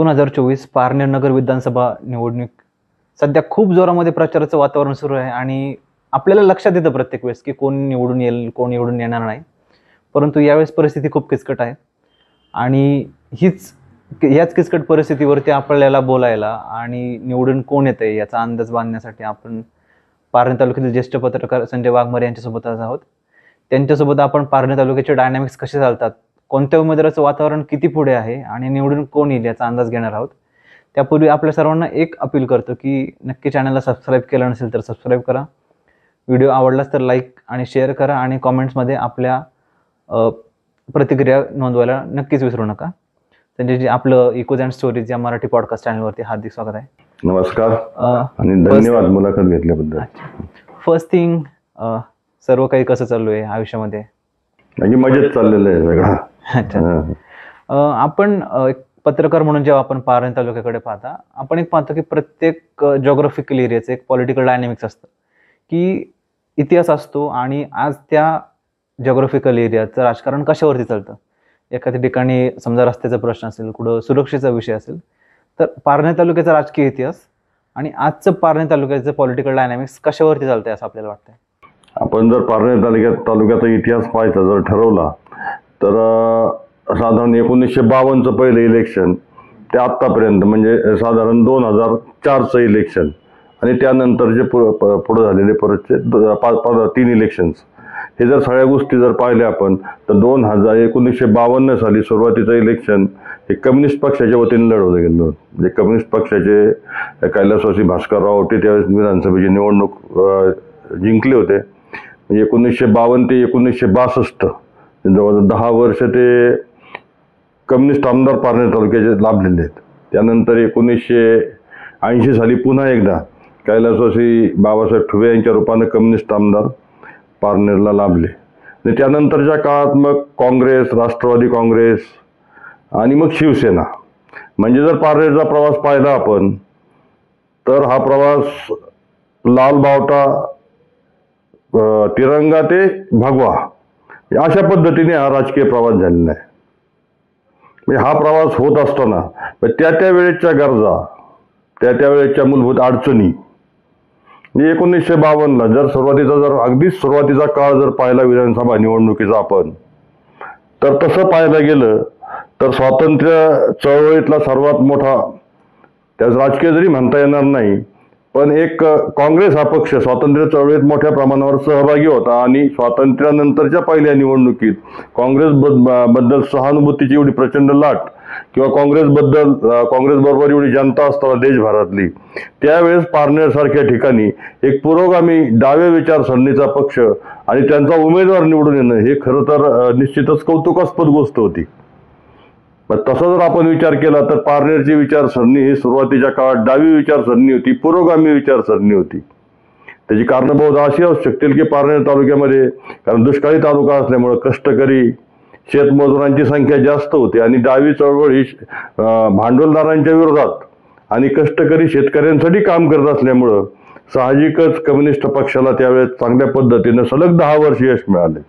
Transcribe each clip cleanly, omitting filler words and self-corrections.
2024 पारनेर नगर विधानसभा निवडणूक सध्या खूप जोरामध्ये प्रचाराचं वातावरण सुरू आहे आणि आपल्याला लक्षात येतं प्रत्येक वेळेस की कोण निवडून येईल, कोण निवडून येणार नाही. परंतु यावेळेस परिस्थिती खूप किचकट आहे आणि याच किचकट परिस्थितीवरती आपल्याला बोलायला आणि निवडून कोण येतंय याचा अंदाज बांधण्यासाठी आपण पारनेर तालुक्यातील ज्येष्ठ पत्रकार संजय वाघमारे यांच्यासोबत आहोत. त्यांच्यासोबत आपण पारनेर तालुक्याचे डायनामिक्स कसे चालतात, कोणत्या उमेदवाराचं वातावरण किती पुढे आहे आणि निवडून कोण येईल याचा अंदाज घेणार आहोत. त्यापूर्वी आपल्या सर्वांना एक अपील करतो की नक्की चॅनलला सबस्क्राईब केलं नसेल तर सबस्क्राईब करा, व्हिडिओ आवडलास तर लाईक आणि शेअर करा आणि कॉमेंट्समध्ये आपल्या प्रतिक्रिया नोंदवायला नक्कीच विसरू नका. संजयजी, आपलं इकोज अँड स्टोरीज या मराठी पॉडकास्ट चॅनलवरती हार्दिक स्वागत आहे. नमस्कार आणि धन्यवाद मुलाखत घेतल्याबद्दल. फर्स्ट थिंग, सर्व काही कसं चालू आहे आयुष्यामध्ये? म्हणजे मजेत चाललेलं आहे सगळं. अच्छा. आपण एक पत्रकार म्हणून जेव्हा आपण पारनेर तालुक्याकडे पाहता, आपण एक पाहतो की प्रत्येक जॉग्राफिकल एरियाचं एक पॉलिटिकल डायनॅमिक्स असतं की इतिहास असतो आणि आज त्या जॉग्राफिकल एरियाचं राजकारण कशावरती चालतं. एखाद्या ठिकाणी समजा रस्त्याचा प्रश्न असेल, कुठं सुरक्षेचा विषय असेल, तर पारनेर तालुक्याचा राजकीय इतिहास आणि आजचं पारनेर तालुक्याचं पॉलिटिकल डायनॅमिक्स कशावरती चालतंय असं आपल्याला वाटतंय? आपण जर पारनेर तालुक्याचा इतिहास पाहायचा जर ठरवला तर साधारण 1952चं पहिलं इलेक्शन ते आत्तापर्यंत म्हणजे साधारण 2004चं इलेक्शन आणि त्यानंतर जे पुढे झालेले परतचे 3 इलेक्शन्स, हे जर सगळ्या गोष्टी जर पाहिल्या आपण तर 1952 साली सुरुवातीचं इलेक्शन हे कम्युनिस्ट पक्षाच्या वतीने लढवलं गेलं होतं. म्हणजे कम्युनिस्ट पक्षाचे कैलासवासी भास्करराव होते त्यावेळेस विधानसभेची निवडणूक जिंकले होते. म्हणजे 1952 ते 1962 जवळजवळ 10 वर्ष ते कम्युनिस्ट आमदार पारनेर तालुक्याचे लाभलेले आहेत. त्यानंतर 1980 साली पुन्हा एकदा कैलासवासी बाबासाहेब ठुबे यांच्या रूपाने कम्युनिस्ट आमदार पारनेरला लाभले. आणि त्यानंतरच्या काळात मग काँग्रेस, राष्ट्रवादी काँग्रेस आणि मग शिवसेना. म्हणजे जर पारनेरचा प्रवास पाहिला आपण तर हा प्रवास लाल बावटा, तिरंगा ते भगवा अशा पद्धतीने हा राजकीय प्रवास झालेला आहे. म्हणजे हा प्रवास होत असताना त्या वेळेच्या गरजा, त्या वेळेच्या मूलभूत अडचणी, 1952ला जर अगदीच सुरुवातीचा काळ जर पाहिला विधानसभा निवडणुकीचा आपण, तर तसं पाहायला गेलं तर स्वातंत्र्य चळवळीतला सर्वात मोठा, त्याच राजकीय जरी म्हणता येणार नाही, पण एक काँग्रेस हा पक्ष स्वातंत्र्य चळवळीत मोठ्या प्रमाणावर सहभागी होता आणि स्वातंत्र्यानंतरच्या पहिल्या निवडणुकीत काँग्रेसबद्दल सहानुभूतीची एवढी प्रचंड लाट किंवा काँग्रेसबरोबर एवढी जनता असताना देशभरातली, त्यावेळेस पारनेर सारख्या ठिकाणी एक पुरोगामी डाव्या विचारसरणीचा पक्ष आणि त्यांचा उमेदवार निवडून येणं हे खरं तर निश्चितच कौतुकास्पद गोष्ट होती. तसा जर आपण विचार केला तर पारनेरची विचारसरणी ही सुरुवातीच्या काळात डावी विचारसरणी होती, पुरोगामी विचारसरणी होती. त्याची कारणं बहुधा अशी असू शकतील की पारनेर तालुक्यामध्ये, कारण दुष्काळी तालुका असल्यामुळं कष्टकरी शेतमजुरांची संख्या जास्त होती आणि डावी चळवळ ही भांडवलदारांच्या विरोधात आणि कष्टकरी शेतकऱ्यांसाठी काम करत असल्यामुळं साहजिकच कम्युनिस्ट पक्षाला त्यावेळेस चांगल्या पद्धतीनं सलग 10 वर्ष यश मिळाले.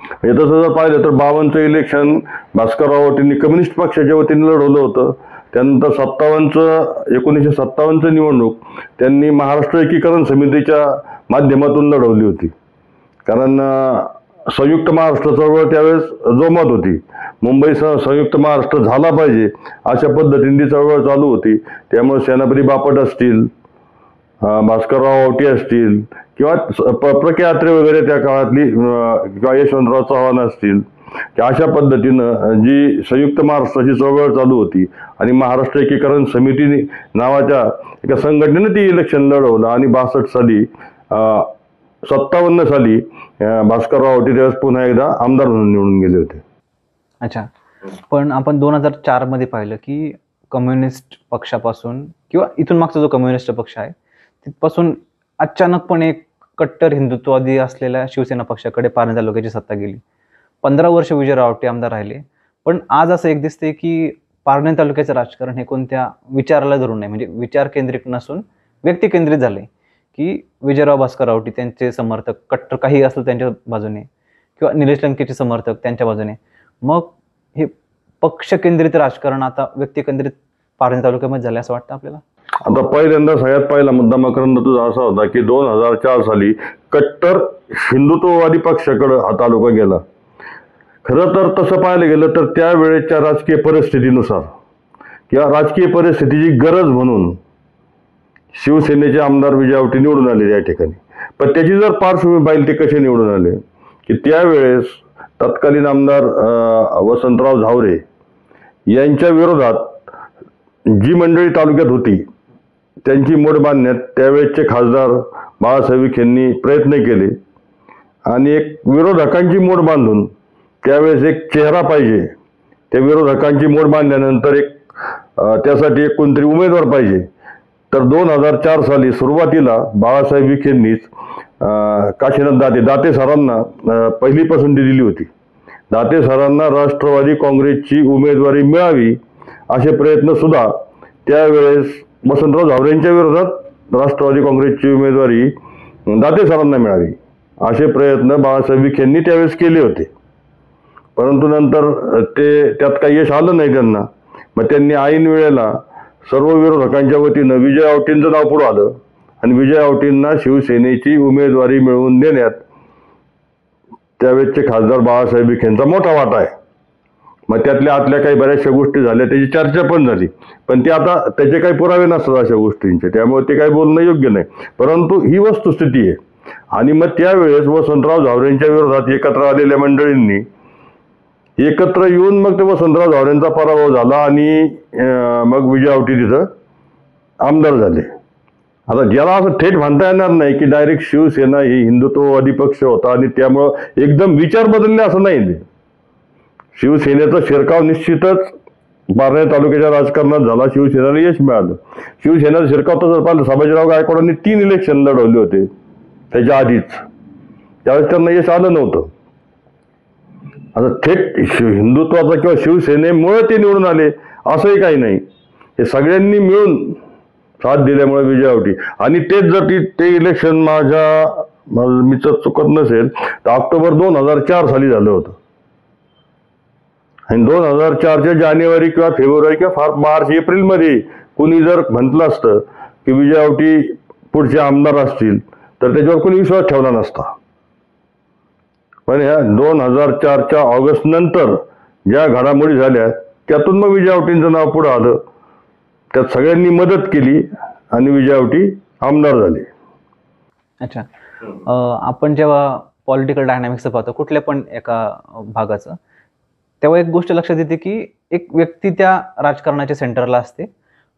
म्हणजे तसं जर पाहिलं तर 52चं इलेक्शन भास्करराव कम्युनिस्ट पक्षाच्या वतीने लढवलं होतं. त्यानंतर 1957चं निवडणूक त्यांनी महाराष्ट्र एकीकरण समितीच्या माध्यमातून लढवली होती. कारण संयुक्त महाराष्ट्र चळवळ त्यावेळेस जोमात होती. मुंबईसह संयुक्त महाराष्ट्र झाला पाहिजे अशा पद्धतीने ती चळवळ चालू होती. त्यामुळे सेनापती बापट असतील, भास्करराव आवटी असतील किंवा प्रके अत्रे वगैरे त्या काळातली किंवा यशवंतराव चव्हाण असतील, अशा पद्धतीनं जी संयुक्त महाराष्ट्राची चळवळ चालू होती आणि महाराष्ट्र एकीकरण समिती नावाच्या एका संघटनेनं ती इलेक्शन लढवलं आणि 57 साली भास्करराव आवटी त्यावेळेस पुन्हा एकदा आमदार म्हणून निवडून गेले होते. अच्छा. पण आपण 2004 मध्ये पाहिलं की कम्युनिस्ट पक्षापासून किंवा इथून मागचा जो कम्युनिस्ट पक्ष आहे तिथपासून अचानकपणे एक कट्टर हिंदुत्ववादी असलेल्या शिवसेना पक्षाकडे पारनेर तालुक्याची सत्ता गेली. 15 वर्ष विजयराव आवटी आमदार राहिले. पण आज असं एक दिसते की पारनेर तालुक्याचं राजकारण हे कोणत्या विचाराला धरून नाही, म्हणजे विचार केंद्रित नसून व्यक्ती केंद्रित झाले की विजयराव भास्कर आवटी त्यांचे समर्थक कट्टर काही असलं त्यांच्या बाजूने किंवा निलेश लंकेचे समर्थक त्यांच्या बाजूने. मग हे पक्ष केंद्रित राजकारण आता व्यक्ती केंद्रित पारनेर तालुक्यामध्ये झाले असं वाटतं आपल्याला? आता पहिल्यांदा सगळ्यात पहिला मुद्दा मकरंद तुझा असा होता की 2004 साली कट्टर हिंदुत्ववादी पक्षाकडे हा तालुका गेला. खरं तर तसं पाहायला गेलं तर त्यावेळेच्या राजकीय परिस्थितीनुसार किंवा राजकीय परिस्थितीची गरज म्हणून शिवसेनेचे आमदार विजय आवटी निवडून आले या ठिकाणी. पण त्याची जर पार्श्वभूमी पाहिली ते कसे निवडून आले की त्यावेळेस तत्कालीन आमदार वसंतराव झावरे यांच्या विरोधात जी मंडळी तालुक्यात होती त्यांची मोड बांधण्यात त्यावेळेसचे खासदार बाळासाहेब विखे यांनी प्रयत्न केले आणि एक विरोधकांची मोड बांधून त्यावेळेस एक चेहरा पाहिजे. त्या विरोधकांची मोड बांधल्यानंतर त्यासाठी एक कोणतरी उमेदवार पाहिजे. तर 2004 साली सुरुवातीला बाळासाहेब विखेंनीच काशीनाथ दाते सरांना पहिली पसंती दिली होती. दाते सरांना राष्ट्रवादी काँग्रेसची उमेदवारी मिळावी असे प्रयत्न सुद्धा त्यावेळेस वसंतराव झावरेंच्या विरोधात राष्ट्रवादी काँग्रेसची उमेदवारी दाते सरांना मिळावी असे प्रयत्न बाळासाहेब विखेंनी त्यावेळेस केले होते. परंतु नंतर त्यात काही यश आलं नाही त्यांना. मग त्यांनी ऐन वेळेला सर्व विरोधकांच्या वतीनं विजय आवटींचं नाव पुढं आलं आणि विजय आवटींना शिवसेनेची उमेदवारी मिळवून देण्यात त्यावेळेचे खासदार बाळासाहेब विखेंचा मोठा वाटा आहे. मग त्यातल्या आतल्या काही बऱ्याचशा गोष्टी झाल्या, त्याची चर्चा पण झाली, पण ते आता त्याचे काही पुरावे नसतात अशा गोष्टींचे, त्यामुळे ते काही बोलणं योग्य नाही. परंतु ही वस्तुस्थिती आहे. आणि मग त्यावेळेस वसंतराव झावरेंच्या विरोधात एकत्र आलेल्या मंडळींनी एकत्र येऊन मग ते वसंतराव झावरेंचा पराभव झाला आणि मग विजय आवटी तिथं आमदार झाले. आता ज्याला असं थेट म्हणता येणार नाही की डायरेक्ट शिवसेना ही हिंदुत्ववादी पक्ष होता आणि त्यामुळं एकदम विचार बदलले असं नाही. शिवसेनेचा शिरकाव निश्चितच पारनेर तालुक्याच्या राजकारणात झाला. शिवसेनेला यश मिळालं. शिवसेनेचा शिरकाव तसं पाहिलं संभाजीराव गायकवाडांनी 3 इलेक्शन लढवले होते त्याच्या आधीच, त्यावेळेस त्यांना यश आलं नव्हतं. आता थेट हिंदुत्वाचा किंवा शिवसेनेमुळे ते निवडून आले असंही काही नाही. हे सगळ्यांनी मिळून साथ दिल्यामुळे विजय आवटी. आणि तेच जर ते इलेक्शन मी चुकत नसेल तर ऑक्टोबर 2004 साली झालं होतं. आणि 2004च्या जानेवारी किंवा फेब्रुवारी किंवा फार मार्च एप्रिलमध्ये कोणी जर म्हटलं असतं की विजय आवटी पुढचे आमदार असतील तर त्याच्यावर कोणी विश्वास ठेवला नसता. पण ह्या 2004च्या ऑगस्ट नंतर ज्या घडामोडी झाल्या त्यातून मग विजय आवटींचं नाव पुढं आलं. त्यात सगळ्यांनी मदत केली आणि विजय आवटी आमदार झाले. अच्छा, आपण जेव्हा पॉलिटिकल डायनामिक्स पाहतो कुठल्या पण एका भागाचं, तेव्हा एक गोष्ट लक्षात येते की एक व्यक्ती त्या राजकारणाच्या सेंटरला असते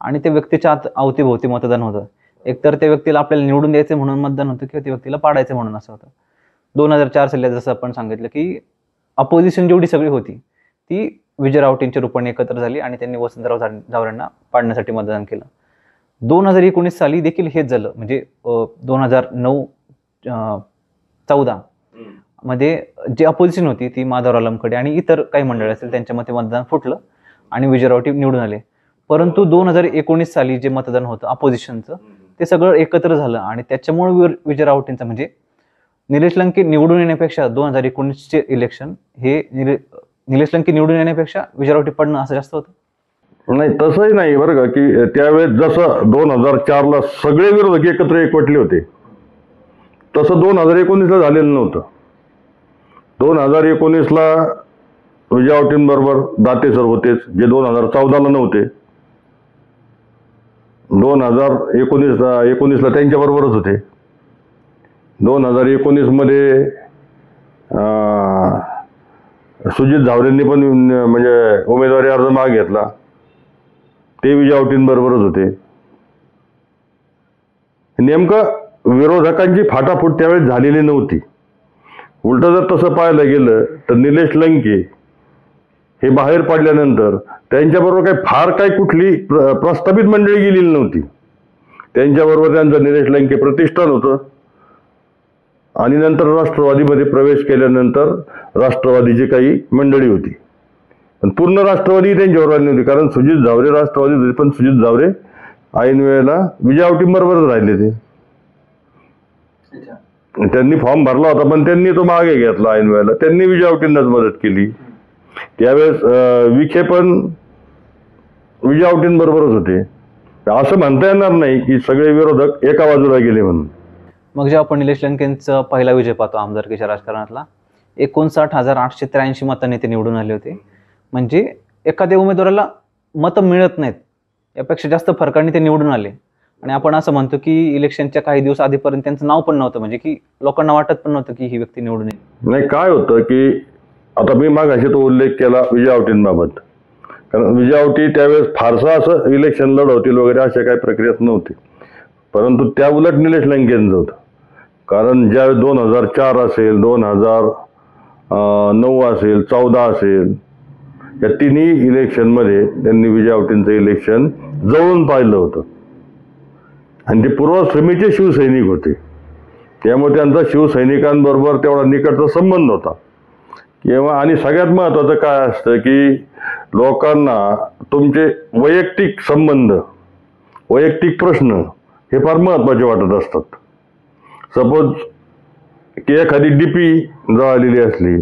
आणि त्या व्यक्तीच्या अवतीभोवती मतदान होतं. एकतर त्या व्यक्तीला आपल्याला निवडून द्यायचं म्हणून मतदान होतं किंवा त्या व्यक्तीला पाडायचं म्हणून असं होतं. 2004 साली जसं आपण सांगितलं की अपोजिशन जेवढी सगळी होती ती विजय रावटींच्या रूपाने एकत्र झाली आणि त्यांनी वसंतराव झावरेंना पाडण्यासाठी मतदान केलं. 2019 साली देखील हेच झालं. म्हणजे 2009-14 मध्ये जी अपोजिशन होती ती माधवराव लमखडे आणि इतर काही मंडळी असतील त्यांच्या मते मतदान फुटलं आणि विजय रावटी निवडून आले. परंतु 2019 साली जे मतदान होतं अपोजिशनचं ते सगळं एकत्र झालं आणि त्याच्यामुळे विजय रावटींचं म्हणजे निलेश लंके निवडून येण्यापेक्षा 2019चे इलेक्शन हे निलेश लंके निवडून येण्यापेक्षा विजय रावटी पडणं असं जास्त होतं. नाही, तसंही नाही बरं का. की त्यावेळेस जसं 2004ला सगळे विरोधक एकत्र एकवटले होते तसं 2019ला झालेलं नव्हतं. 2019ला विजय आवटींबरोबर दाते सर होतेच, जे 2014ला नव्हते. 2019ला त्यांच्याबरोबरच होते. 2019 मध्ये सुजित झावरेंनी पण म्हणजे उमेदवारी अर्ज मागितला, ते विजय आवटींबरोबरच होते. नेमकं विरोधकांची फाटाफूट त्यावेळेस झालेली नव्हती. उलट जर तसं पाहायला गेलं तर निलेश लंके हे बाहेर पडल्यानंतर त्यांच्याबरोबर फार काही कुठली प्रस्थापित मंडळी गेलेली नव्हती. त्यांच्याबरोबर त्यांचं निलेश लंके प्रतिष्ठान होतं आणि नंतर राष्ट्रवादीमध्ये प्रवेश केल्यानंतर राष्ट्रवादीची काही मंडळी होती. पण पूर्ण राष्ट्रवादी त्यांच्यावर आली नव्हती, कारण सुजित झावरे राष्ट्रवादी होते पण सुजित झावरे ऐन वेळेला विजय आवटींबरोबरच राहिले. ते त्यांनी फॉर्म भरला होता पण त्यांनी तो मागे घेतला ऐन वेळेला. त्यांनी विजय आवटींनाच मदत केली. त्यावेळेस विखे पण विजय आवटींबरोबरच होते. असं म्हणता येणार नाही की सगळे विरोधक एका बाजूला गेले म्हणून. मग जेव्हा आपण निलेश लंकेंचा पहिला विजय पाहतो आमदारकीच्या राजकारणातला, 59,883 मतांनी ते निवडून आले होते. म्हणजे एखाद्या उमेदवाराला मतं मिळत नाहीत यापेक्षा जास्त फरकाने ते निवडून आले. आणि आपण असं म्हणतो की इलेक्शनच्या काही दिवस आधीपर्यंत त्यांचं नाव पण नव्हतं, म्हणजे की लोकांना वाटत पण नव्हतं की ही व्यक्ती निवडून येईल. नाही, काय होतं की आता मी मागाशी तो उल्लेख केला विजय आवटींबाबत, कारण विजय आवटी त्यावेळेस फारसं असं इलेक्शन लढवतील वगैरे अशा काही प्रक्रियाच नव्हती. परंतु त्या उलट निलेश लंकेंचं होतं. कारण ज्यावेळेस 2004 असेल, 2009 असेल, 14 असेल, या तिन्ही इलेक्शनमध्ये त्यांनी विजय आवटींचं इलेक्शन जवळून पाहिलं होतं. आणि ते पूर्वश्रमीचे शिवसैनिक होते, त्यामुळे त्यांचा शिवसैनिकांबरोबर तेवढा निकटचा संबंध होता. किंवा आणि सगळ्यात महत्त्वाचं काय असतं की लोकांना तुमचे वैयक्तिक संबंध, वैयक्तिक प्रश्न हे फार महत्त्वाचे वाटत असतात. सपोज की एखादी डीपी जळालेली असली,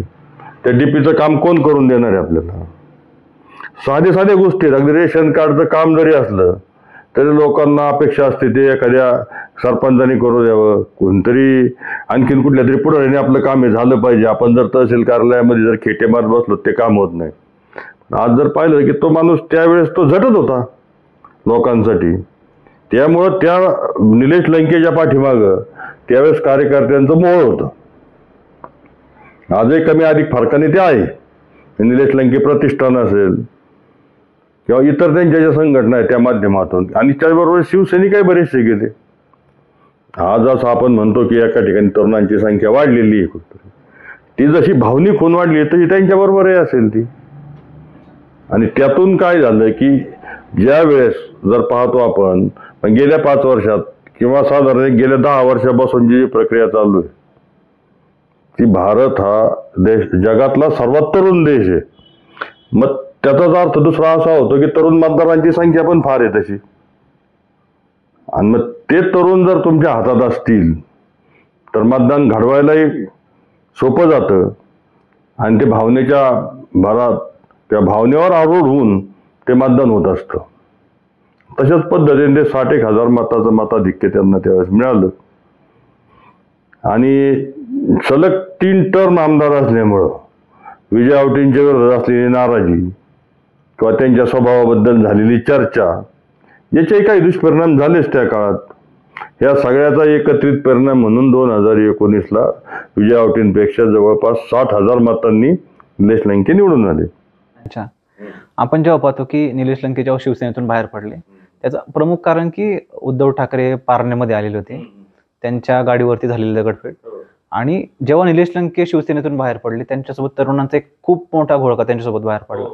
त्या डीपीचं काम कोण करून देणार आहे आपल्याला? साधे साध्या गोष्टी, अगदी रेशन कार्डचं काम जरी असलं तरी लोकांना अपेक्षा असते ते एखाद्या सरपंचाने करू द्यावं, कोणतरी आणखीन कुठल्या तरी पुढाऱ्याने आपलं काम हे झालं पाहिजे. आपण जर तहसील कार्यालयामध्ये जर खेटे मारत बसलो ते काम होत नाही. आज जर पाहिलं की तो माणूस त्यावेळेस तो झटत होता लोकांसाठी. त्यामुळं त्या निलेश लंकेच्या पाठीमागं त्यावेळेस कार्यकर्त्यांचं मोह होतं. आजही कमी अधिक फरकाने ते आहे. निलेश लंके प्रतिष्ठान असेल किंवा इतर त्यांच्या ज्या संघटना आहेत त्या माध्यमातून, आणि त्याचबरोबर शिवसैनिकही बरेचसे गेले. आज असं आपण म्हणतो की एका ठिकाणी तरुणांची संख्या वाढलेली आहे, ती जशी भावनिक होऊन वाढली तशी त्यांच्याबरोबरही असेल ती. आणि त्यातून काय झालं की ज्या वेळेस जर पाहतो आपण गेल्या 5 वर्षात किंवा साधारण गेल्या 10 वर्षापासून जी प्रक्रिया चालू आहे, ती भारत हा देश जगातला सर्वात तरुण देश आहे. मग त्याचाच अर्थ दुसरा असा होतो की तरुण मतदारांची संख्या पण फार आहे तशी. आणि मग ते तरुण जर तुमच्या हातात असतील तर मतदान घडवायलाही सोपं जातं. आणि ते भावनेच्या भरात, त्या भावनेवर आरूढ होऊन ते मतदान होत असतं. तशाच पद्धतीने 61,000 मताचं मताधिक्य त्यांना त्यावेळेस मिळालं. आणि सलग 3 टर्म आमदार असल्यामुळं विजय आवटींच्या विरोधात असलेली नाराजी किंवा त्यांच्या स्वभावाबद्दल झालेली चर्चा याचेही काही दुष्परिणाम झालेच त्या काळात. या सगळ्याचा एकत्रित परिणाम म्हणून 2019ला विजय आवटींपेक्षा जवळपास 60,000 मतांनी निलेश लंके निवडून आले. अच्छा, आपण जेव्हा पाहतो की निलेश लंके जेव्हा शिवसेनेतून बाहेर पडले, त्याचं प्रमुख कारण की उद्धव ठाकरे पारनेमध्ये आलेले होते, त्यांच्या गाडीवरती झालेली दगडफेड. आणि जेव्हा निलेश लंके शिवसेनेतून बाहेर पडले, त्यांच्यासोबत तरुणांचा एक खूप मोठा घोळका त्यांच्यासोबत बाहेर पडला.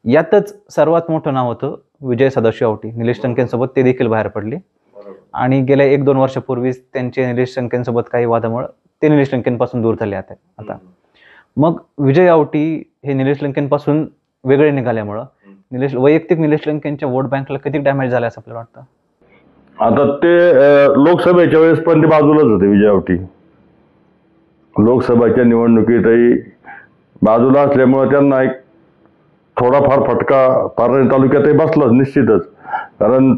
यातच सर्वात मोठं नाव होतं विजय सदाशिव आवटी. निलेश लंकेंसोबत ते देखील बाहेर पडले. आणि गेल्या 1-2 वर्षापूर्वीच त्यांचे निलेश लंकेंसोबत काही वादामुळे ते निलेश लंकेंपासून दूर झाले आता. मग विजय आवटी हे निलेश लंकेंपासून वेगळे निघाल्यामुळं वैयक्तिक निलेश लंकेंच्या वोट बँकला किती डॅमेज झाला असं आपल्याला वाटतं? आता ते लोकसभेच्या वेळेस पण ते बाजूलाच होते विजय आवटी. लोकसभेच्या निवडणुकीतही बाजूला असल्यामुळे त्यांना एक थोडाफार फटका पारनेर तालुक्यातही बसलाच निश्चितच. कारण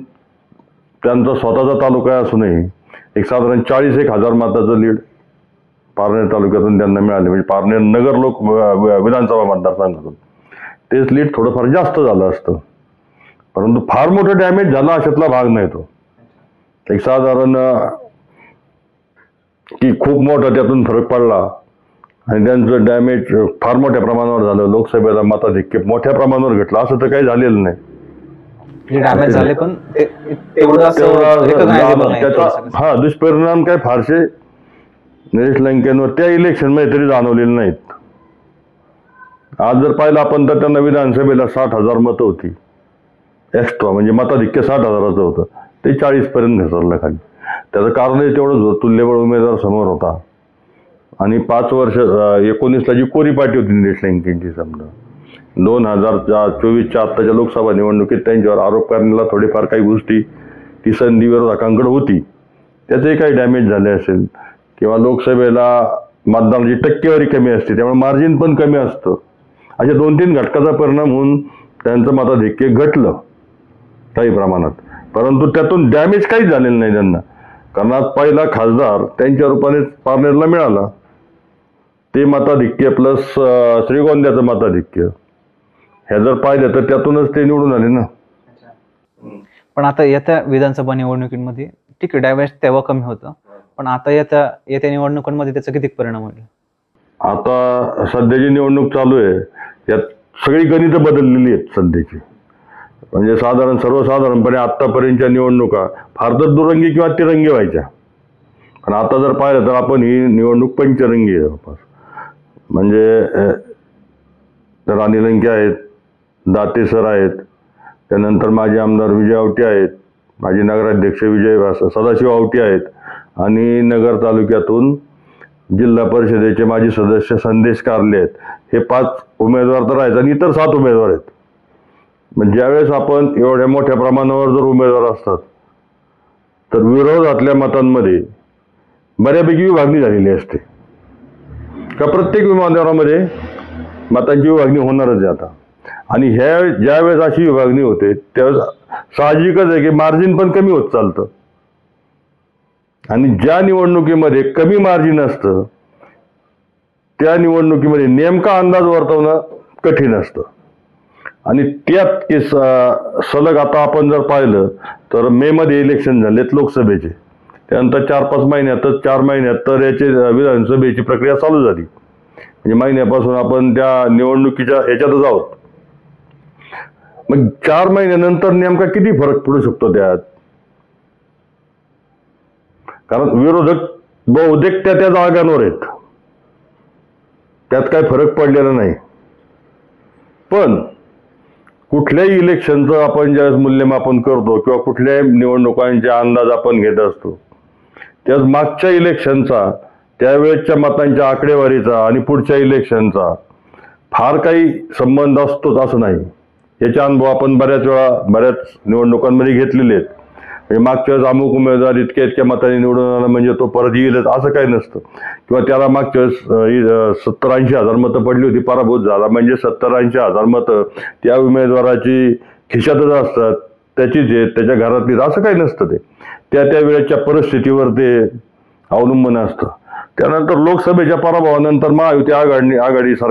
त्यांचा स्वतःचा तालुका असूनही एक साधारण 40,000 मताचं लीड पारनेर तालुक्यातून त्यांना मिळाले. म्हणजे पारनेर नगर लोक विधानसभा मतदारसंघातून तेच लीड थोडंफार जास्त झालं असतं. परंतु फार मोठं डॅमेज झालं अशातला भाग नाही तो. एक साधारण की खूप मोठा त्यातून फरक पडला आणि त्यांचं डॅमेज फार मोठ्या प्रमाणावर झालं. लोकसभेला मताधिक्य मोठ्या प्रमाणावर घटलं असं तर काही झालेलं नाही. डॅमेज झाले पण त्याचा दुष्परिणाम काय फारसे निलेश लंकेंवर त्या इलेक्शन मध्ये तरी जाणवलेले नाहीत. आज जर पाहिलं आपण तर त्यांना विधानसभेला 60,000 मतं होती एक्स्ट्रा, म्हणजे मताधिक्य 60,000चं होतं, ते 40 पर्यंत घसरलं खाली. त्याचं कारणही तेवढंच होतं, तुल्यबळ उमेदवार समोर होता. आणि 5 वर्ष 19ला जी कोरी पार्टी होती निलेश लंकेंची, समजा 2024च्या आत्ताच्या लोकसभा निवडणुकीत त्यांच्यावर आरोप करण्याला थोडीफार काही गोष्टी ती संधी विरोधकांकडे होती, त्याचेही काही डॅमेज झाले असेल. किंवा लोकसभेला मतदानाची टक्केवारी कमी असते त्यामुळे मार्जिन पण कमी असतं. अशा 2-3 घटकाचा परिणाम होऊन त्यांचं मताधिक्य घटलं काही प्रमाणात, परंतु त्यातून डॅमेज काहीच झालेलं नाही त्यांना. कारण आज पहिला खासदार त्यांच्या रूपाने पारनेरला मिळाला, ते मताधिक्य प्लस श्रीगोंद्याचं मताधिक्य हे जर पाहिलं तर त्यातूनच ते निवडून आले ना. पण आता येत्या विधानसभा निवडणुकीमध्ये ठीक आहे, डायव्हर्स तेव्हा कमी होतं, पण आता येत्या निवडणुकांमध्ये त्याचा किती परिणाम होईल? आता सध्याची निवडणूक चालू आहे, यात सगळी गणितं बदललेली आहेत सध्याची. म्हणजे सर्वसाधारणपणे आत्तापर्यंतच्या निवडणुका फार तर दुरंगी किंवा तिरंगी व्हायच्या, पण आता जर पाहिलं तर आपण ही निवडणूक पंचरंगी आहे जवळपास. म्हणजे राणी लंके आहेत, दाते सर आहेत, त्यानंतर माजी आमदार विजय आवटी आहेत, माजी नगराध्यक्ष सदाशिव आवटी आहेत, आणि नगर तालुक्यातून जिल्हा परिषदेचे माजी सदस्य संदेश कारले आहेत. हे 5 उमेदवार तर आहेत आणि इतर 7 उमेदवार आहेत. म्हणजे ज्यावेळेस आपण एवढ्या मोठ्या प्रमाणावर जर उमेदवार असतात तर विरोधातल्या मतांमध्ये बऱ्यापैकी विभागणी झालेली असते का प्रत्येक उमेदवारामध्ये मतांची विभागणी होणारच आहे आता. आणि ज्यावेळेस अशी विभागणी होते त्यावेळेस साहजिकच आहे की मार्जिन पण कमी होत चालतं, आणि ज्या निवडणुकीमध्ये कमी मार्जिन असतं त्या निवडणुकीमध्ये नेमका अंदाज वर्तवणं कठीण असतं. आणि त्यात की सलग आता आपण जर पाहिलं तर मे मध्ये इलेक्शन झालेत लोकसभेचे, त्यानंतर 4-5 महिन्यातच 4 महिन्यात तर याची विधानसभेची प्रक्रिया चालू झाली. म्हणजे महिन्यापासून आपण त्या निवडणुकीच्या याच्यातच आहोत. मग 4 महिन्यानंतर नेमका किती फरक पडू शकतो त्यात? कारण विरोधक बहुतेक त्या जागांवर आहेत, त्यात काही फरक पडलेला नाही. पण कुठल्याही इलेक्शनचं आपण ज्यावेळेस मूल्यमापन करतो किंवा कुठल्याही निवडणुकांचे अंदाज आपण घेत असतो त्यावेळेस मागच्या इलेक्शनचा, त्यावेळेसच्या मतांच्या आकडेवारीचा आणि पुढच्या इलेक्शनचा फार काही संबंध असतोच असं नाही. याचे अनुभव आपण बऱ्याच निवडणुकांमध्ये घेतलेले आहेत. म्हणजे मागच्या वेळेस अमुक उमेदवार इतक्या मतांनी निवडून आला म्हणजे तो परत येईलच असं काही नसतं, किंवा त्याला मागच्या वेळेस 70-80 हजार मतं पडली होती, पराभूत झाला म्हणजे 70-80 हजार मतं त्या उमेदवाराची खिशातच असतात, त्याचीच आहेत, त्याच्या घरातलीच, असं काही नसतं. ते त्या वेळेच्या परिस्थितीवर ते अवलंबून असतं. त्यानंतर लोकसभेच्या पराभवानंतर महायुती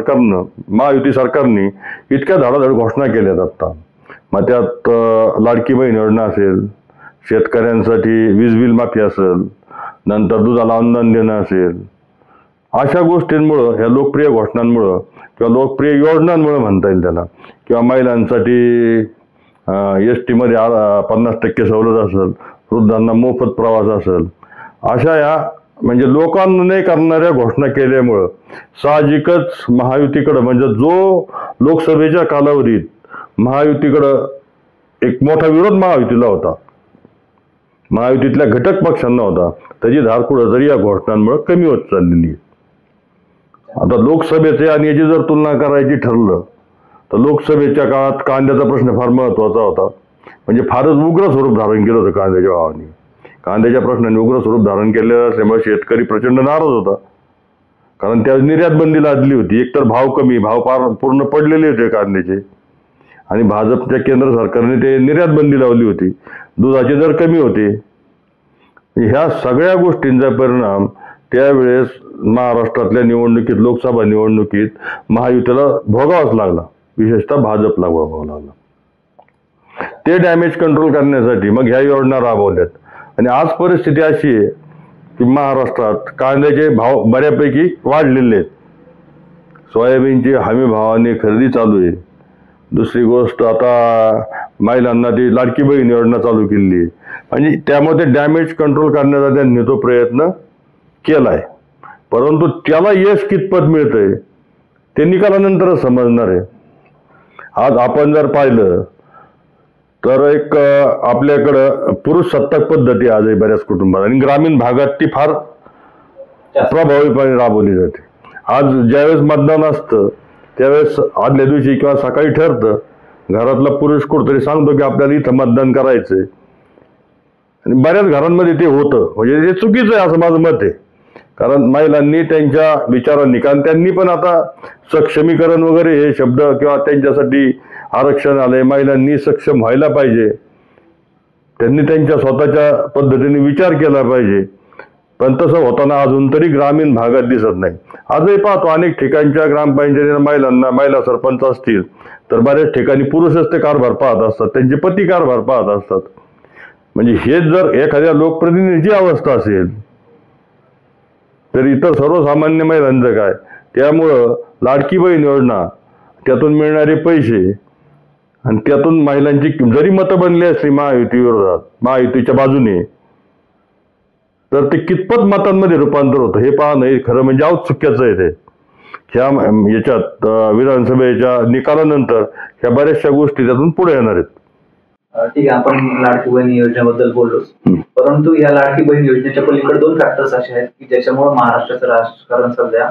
सरकारने इतक्या धडाधड घोषणा केल्यात आता. मग त्यात लाडकी बहीण योजना असेल, शेतकऱ्यांसाठी वीज बिल माफी असेल, नंतर दुधाला अनुदान देणं असेल, अशा गोष्टींमुळं, ह्या लोकप्रिय घोषणांमुळं किंवा लोकप्रिय योजनांमुळे म्हणता येईल त्याला, किंवा महिलांसाठी ST मध्ये 50% सवलत असेल, वृद्धांना मोफत प्रवास असेल, अशा या म्हणजे लोकांनी करणाऱ्या घोषणा केल्यामुळं साहजिकच महायुतीकडं, म्हणजे जो लोकसभेच्या कालावधीत महायुतीकडं एक मोठा विरोध महायुतीला होता, महायुतीतल्या घटक पक्षांना होता, त्याची धार कुठंतरी या घोषणांमुळे कमी होत चाललेली आहे. आता लोकसभेचे आणि याची जर तुलना करायची ठरलं तर लोकसभेच्या काळात कांद्याचा प्रश्न फार महत्वाचा होता. म्हणजे फारच उग्र स्वरूप धारण केलं होतं कांद्याच्या भावाने. कांद्याच्या प्रश्नाने उग्र स्वरूप धारण केलेलं असल्यामुळे शेतकरी प्रचंड नाराज होता, कारण त्या निर्यात बंदी लादली होती. एकतर भाव कमी, भाव फार पूर्ण पडलेले होते कांद्याचे, आणि भाजपच्या केंद्र सरकारने ते निर्यात बंदी लावली होती. दुधाचे दर कमी होते. ह्या सगळ्या गोष्टींचा परिणाम त्यावेळेस महाराष्ट्रातल्या निवडणुकीत, लोकसभा निवडणुकीत महायुतीला भोगावाच लागला, विशेषतः भाजपला भोगावा लागला. ते डॅमेज कंट्रोल करण्यासाठी मग ह्या योजना राबवल्यात. आणि आज परिस्थिती अशी आहे की महाराष्ट्रात कांद्याचे भाव बऱ्यापैकी वाढलेले आहेत. सोयाबीनची हमी भावाने खरेदी चालू आहे. दुसरी गोष्ट, आता महिलांना ती लाडकी बहीण योजना चालू केली आहे. म्हणजे त्यामध्ये डॅमेज कंट्रोल करण्याचा त्यांनी तो प्रयत्न केलाय. परंतु त्याला यश कितपत मिळतंय ते निकालानंतरच समजणार आहे. आज आपण जर पाहिलं तर एक आपल्याकडं पुरुष सत्ताक पद्धती आज आहे बऱ्याच कुटुंबात, आणि ग्रामीण भागात ती फार प्रभावीपणे राबवली जाते. आज ज्यावेळेस मतदान असतं त्यावेळेस आदल्या दिवशी किंवा सकाळी ठरतं, घरातला पुरुष कुठतरी सांगतो की आपल्याला इथं मतदान करायचंय, आणि बऱ्याच घरांमध्ये ते होतं. म्हणजे ते चुकीचं आहे असं माझं मत आहे, कारण महिलांनी त्यांच्या विचारांनी, कारण त्यांनी पण आता सक्षमीकरण वगैरे हे शब्द किंवा त्यांच्यासाठी आरक्षण आलंय, महिलांनी सक्षम व्हायला पाहिजे, त्यांनी त्यांच्या स्वतःच्या पद्धतीने विचार केला पाहिजे. पण तसं होताना अजून तरी ग्रामीण भागात दिसत नाही. आजही पाहतो अनेक ठिकाणच्या ग्रामपंचायतीला महिलांना, महिला सरपंच असतील तर बऱ्याच ठिकाणी पुरुषच ते कारभार पाहत असतात, त्यांचे पती कारभार पाहत असतात. म्हणजे हेच जर एखाद्या लोकप्रतिनिधीची अवस्था असेल तर इतर सर्वसामान्य महिलांचं काय? त्यामुळं लाडकी बहीण योजना, त्यातून मिळणारे पैसे आणि त्यातून महिलांची जरी मतं बनली असली महायुतीविरोधात, महायुतीच्या बाजूने, तर ते कितपत मतांमध्ये रूपांतर होतं हे पाहणं हे खरं म्हणजे औत्सुक्याचं आहे. ते ह्या याच्यात विधानसभेच्या निकालानंतर ह्या बऱ्याचशा गोष्टी त्यातून पुढे येणार आहेत. ठीक आहे, आपण लाडकी बहीण योजनेबद्दल बोललो, परंतु या लाडकी बहीण योजनेच्या पलीकडे दोन फॅक्टर्स असे आहेत की ज्याच्यामुळे महाराष्ट्राचं राजकारण सध्या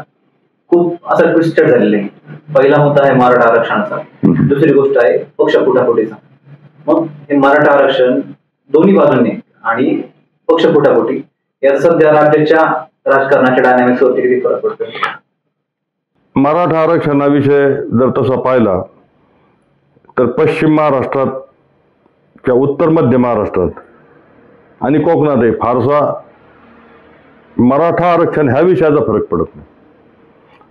खूप असं ट्विस्टेड झालेलं आहे. पहिला मुद्दा आहे मराठा आरक्षणाचा, दुसरी गोष्ट आहे पक्ष फुटाफुटीचा. मग हे मराठा आरक्षण दोन्ही बाजूंनी आणि पक्ष फुटाफुटी याचा सध्या राज्याच्या राजकारणाच्या डायनामिक्स वरती किती फरक पडतो? मराठा आरक्षणाविषय जर तसा पाहिला तर पश्चिम महाराष्ट्रात किंवा उत्तर मध्य महाराष्ट्रात आणि कोकणातही फारसा मराठा आरक्षण ह्या विषयाचा फरक पडत नाही.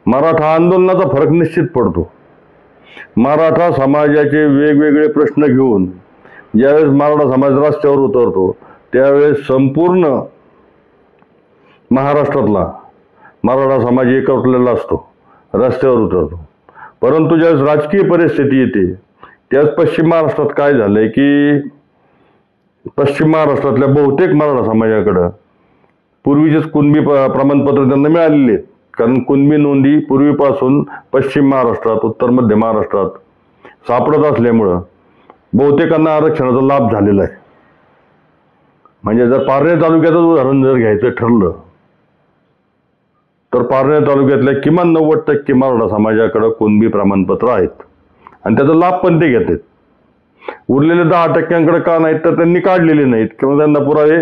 मराठा आंदोलनाचा फरक निश्चित पडतो. मराठा समाजाचे वेगवेगळे प्रश्न घेऊन ज्यावेळेस मराठा समाज रस्त्यावर उतरतो त्यावेळेस संपूर्ण महाराष्ट्रातला मराठा समाज एकवटलेला असतो, रस्त्यावर उतरतो. परंतु ज्यावेळेस राजकीय परिस्थिती येते त्यावेळेस पश्चिम महाराष्ट्रात काय झालंय की पश्चिम महाराष्ट्रातल्या बहुतेक मराठा समाजाकडं पूर्वीचेच कुणबी प्रमाणपत्र त्यांना मिळालेले आहेत. कारण कुणबी नोंदी पूर्वीपासून पश्चिम महाराष्ट्रात, उत्तर मध्य महाराष्ट्रात सापडत असल्यामुळं बहुतेकांना आरक्षणाचा लाभ झालेला आहे. म्हणजे जर पारनेर तालुक्याचं उदाहरण जर घ्यायचं ठरलं तर पारनेर तालुक्यातल्या किमान 90% मराठा समाजाकडे कुणबी प्रमाणपत्र आहेत आणि त्याचा लाभ पण ते घेतात. उरलेले 10% का नाहीत तर त्यांनी काढलेले नाहीत किंवा त्यांना पुरावे